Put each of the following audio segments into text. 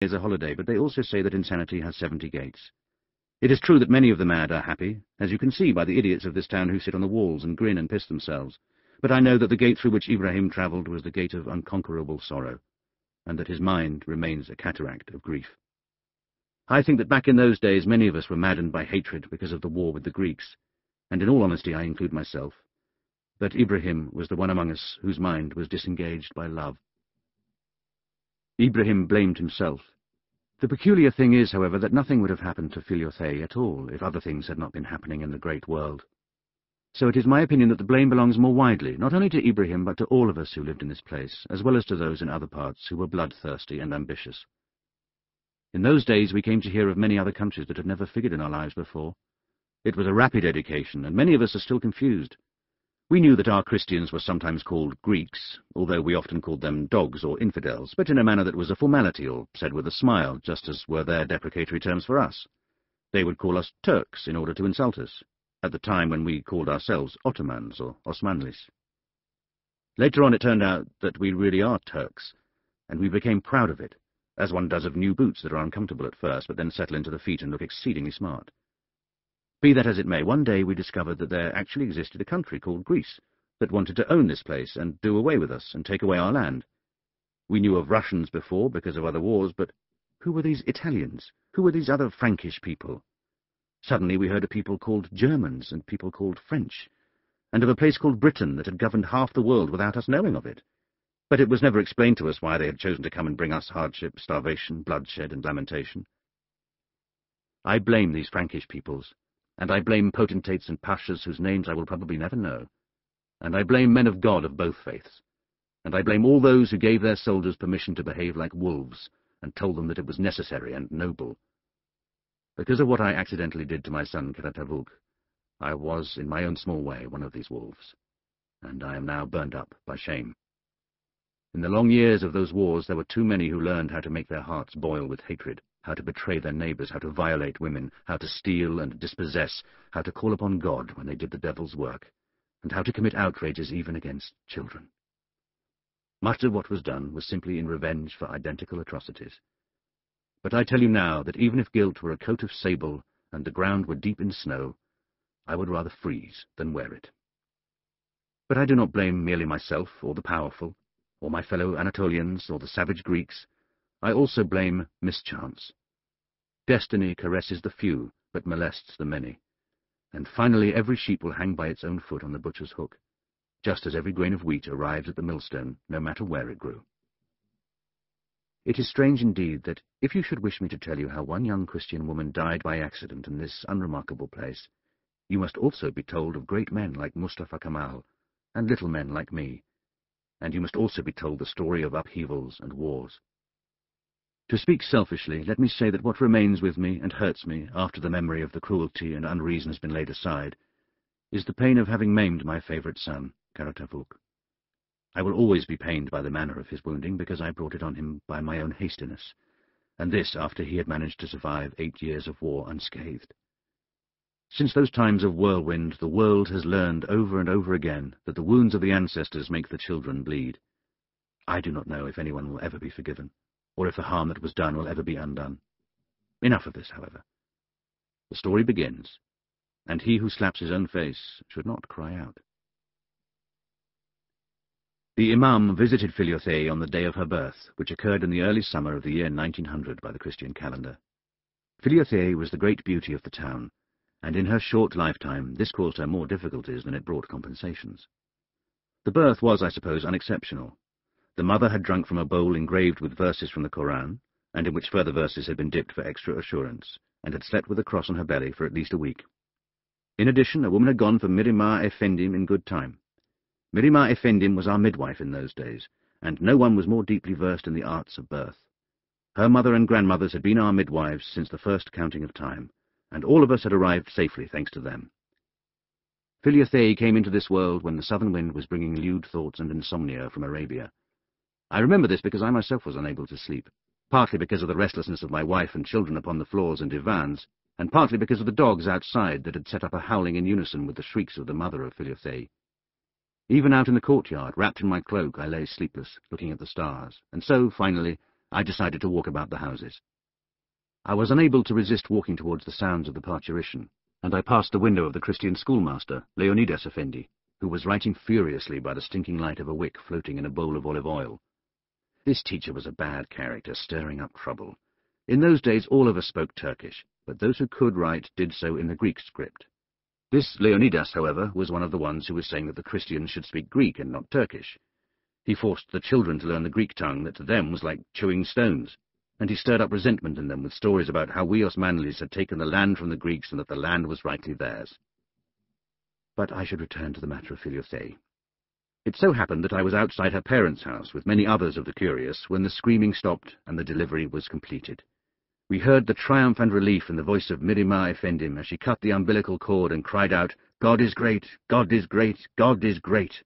is a holiday, but they also say that insanity has 70 gates. It is true that many of the mad are happy, as you can see by the idiots of this town who sit on the walls and grin and piss themselves, but I know that the gate through which Ibrahim travelled was the gate of unconquerable sorrow, and that his mind remains a cataract of grief. I think that back in those days many of us were maddened by hatred because of the war with the Greeks, and in all honesty I include myself, but Ibrahim was the one among us whose mind was disengaged by love. Ibrahim blamed himself. The peculiar thing is, however, that nothing would have happened to Philothei at all if other things had not been happening in the great world. So it is my opinion that the blame belongs more widely, not only to Ibrahim, but to all of us who lived in this place, as well as to those in other parts who were bloodthirsty and ambitious. In those days we came to hear of many other countries that had never figured in our lives before. It was a rapid education, and many of us are still confused. We knew that our Christians were sometimes called Greeks, although we often called them dogs or infidels, but in a manner that was a formality or said with a smile, just as were their deprecatory terms for us. They would call us Turks in order to insult us, at the time when we called ourselves Ottomans or Osmanlis. Later on it turned out that we really are Turks, and we became proud of it, as one does of new boots that are uncomfortable at first, but then settle into the feet and look exceedingly smart. Be that as it may, one day we discovered that there actually existed a country called Greece that wanted to own this place and do away with us and take away our land. We knew of Russians before because of other wars, but who were these Italians? Who were these other Frankish people? Suddenly we heard of people called Germans and people called French, and of a place called Britain that had governed half the world without us knowing of it. But it was never explained to us why they had chosen to come and bring us hardship, starvation, bloodshed, and lamentation. I blame these Frankish peoples, and I blame potentates and pashas whose names I will probably never know, and I blame men of God of both faiths, and I blame all those who gave their soldiers permission to behave like wolves and told them that it was necessary and noble. Because of what I accidentally did to my son Cataclysmic, I was, in my own small way, one of these wolves, and I am now burned up by shame. In the long years of those wars there were too many who learned how to make their hearts boil with hatred, how to betray their neighbours, how to violate women, how to steal and dispossess, how to call upon God when they did the devil's work, and how to commit outrages even against children. Much of what was done was simply in revenge for identical atrocities. But I tell you now that even if guilt were a coat of sable and the ground were deep in snow, I would rather freeze than wear it. But I do not blame merely myself or the powerful, or my fellow Anatolians or the savage Greeks. I also blame mischance. Destiny caresses the few, but molests the many. And finally every sheep will hang by its own foot on the butcher's hook, just as every grain of wheat arrives at the millstone, no matter where it grew. It is strange indeed that, if you should wish me to tell you how one young Christian woman died by accident in this unremarkable place, you must also be told of great men like Mustafa Kemal, and little men like me, and you must also be told the story of upheavals and wars. To speak selfishly, let me say that what remains with me and hurts me after the memory of the cruelty and unreason has been laid aside is the pain of having maimed my favourite son, Cataclysmic. I will always be pained by the manner of his wounding because I brought it on him by my own hastiness, and this after he had managed to survive 8 years of war unscathed. Since those times of whirlwind, the world has learned over and over again that the wounds of the ancestors make the children bleed. I do not know if anyone will ever be forgiven, or if the harm that was done will ever be undone. Enough of this, however. The story begins, and he who slaps his own face should not cry out. The Imam visited Philothei on the day of her birth, which occurred in the early summer of the year 1900 by the Christian calendar. Philothei was the great beauty of the town, and in her short lifetime this caused her more difficulties than it brought compensations. The birth was, I suppose, unexceptional. The mother had drunk from a bowl engraved with verses from the Koran, and in which further verses had been dipped for extra assurance, and had slept with a cross on her belly for at least a week. In addition, a woman had gone for Mirimah Effendim in good time. Mirimah Effendim was our midwife in those days, and no one was more deeply versed in the arts of birth. Her mother and grandmothers had been our midwives since the first counting of time, and all of us had arrived safely thanks to them. Philothei came into this world when the southern wind was bringing lewd thoughts and insomnia from Arabia. I remember this because I myself was unable to sleep, partly because of the restlessness of my wife and children upon the floors and divans, and partly because of the dogs outside that had set up a howling in unison with the shrieks of the mother of Philothei. Even out in the courtyard, wrapped in my cloak, I lay sleepless, looking at the stars, and so, finally, I decided to walk about the houses. I was unable to resist walking towards the sounds of the parturition, and I passed the window of the Christian schoolmaster, Leonidas Effendi, who was writing furiously by the stinking light of a wick floating in a bowl of olive oil. This teacher was a bad character, stirring up trouble. In those days all of us spoke Turkish, but those who could write did so in the Greek script. This Leonidas, however, was one of the ones who was saying that the Christians should speak Greek and not Turkish. He forced the children to learn the Greek tongue that to them was like chewing stones, and he stirred up resentment in them with stories about how we Osmanlis had taken the land from the Greeks and that the land was rightly theirs. But I should return to the matter of Philothei. It so happened that I was outside her parents' house with many others of the curious when the screaming stopped and the delivery was completed. We heard the triumph and relief in the voice of Mirima Effendim as she cut the umbilical cord and cried out, "God is great! God is great! God is great!"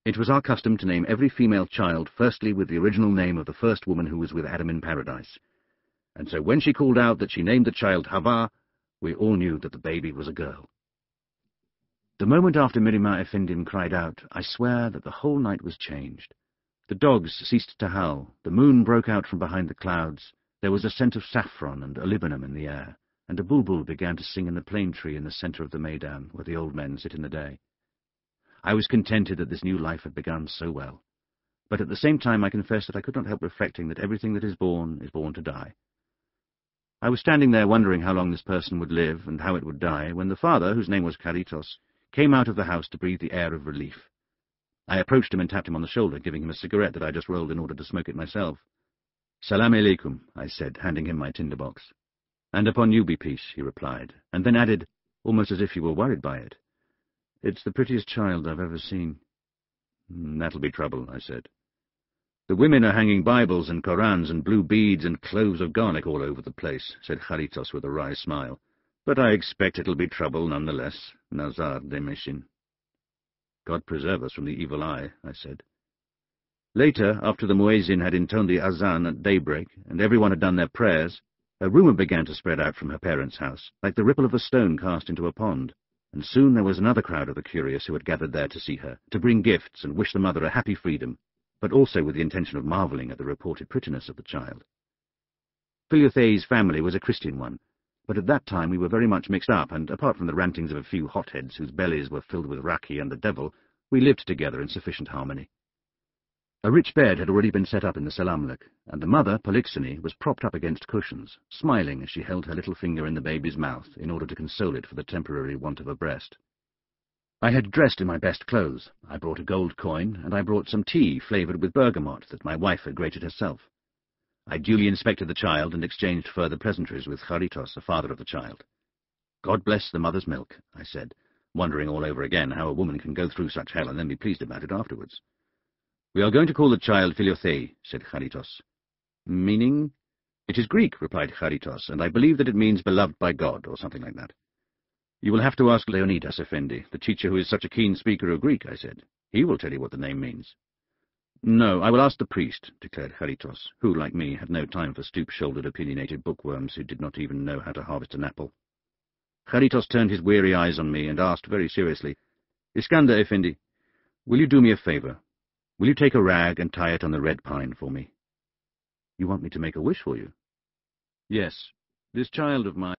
It was our custom to name every female child firstly with the original name of the first woman who was with Adam in paradise. And so when she called out that she named the child Hava, we all knew that the baby was a girl. The moment after Mirima Effendim cried out, I swear that the whole night was changed. The dogs ceased to howl, the moon broke out from behind the clouds, there was a scent of saffron and olibanum in the air, and a bulbul began to sing in the plane tree in the centre of the Maidan, where the old men sit in the day. I was contented that this new life had begun so well, but at the same time I confess that I could not help reflecting that everything that is born to die. I was standing there wondering how long this person would live and how it would die, when the father, whose name was Karitos, came out of the house to breathe the air of relief. I approached him and tapped him on the shoulder, giving him a cigarette that I just rolled in order to smoke it myself. "Salam alaikum," I said, handing him my tinderbox. "And upon you be peace," he replied, and then added, almost as if he were worried by it, "It's the prettiest child I've ever seen." "That'll be trouble," I said. "The women are hanging Bibles and Korans and blue beads and cloves of garlic all over the place," said Karitos with a wry smile. "But I expect it'll be trouble nonetheless. Nazar Demeshin." "God preserve us from the evil eye," I said. Later, after the muezzin had intoned the azan at daybreak, and everyone had done their prayers, a rumour began to spread out from her parents' house, like the ripple of a stone cast into a pond, and soon there was another crowd of the curious who had gathered there to see her, to bring gifts and wish the mother a happy freedom, but also with the intention of marvelling at the reported prettiness of the child. Philothei's family was a Christian one, but at that time we were very much mixed up, and apart from the rantings of a few hotheads whose bellies were filled with raki and the devil, we lived together in sufficient harmony. A rich bed had already been set up in the Selamlik, and the mother, Polixene, was propped up against cushions, smiling as she held her little finger in the baby's mouth in order to console it for the temporary want of a breast. I had dressed in my best clothes. I brought a gold coin, and I brought some tea flavoured with bergamot that my wife had grated herself. I duly inspected the child and exchanged further pleasantries with Karitos, the father of the child. "God bless the mother's milk," I said, wondering all over again how a woman can go through such hell and then be pleased about it afterwards. "We are going to call the child Philothei," said Karitos. "Meaning?" "It is Greek," replied Karitos, "and I believe that it means beloved by God, or something like that." "You will have to ask Leonidas Effendi, the teacher who is such a keen speaker of Greek," I said. "He will tell you what the name means." "No, I will ask the priest," declared Karitos, who, like me, had no time for stoop-shouldered, opinionated bookworms who did not even know how to harvest an apple. Karitos turned his weary eyes on me and asked very seriously, "Iskander Effendi, will you do me a favour? Will you take a rag and tie it on the red pine for me?" "You want me to make a wish for you?" "Yes. This child of mine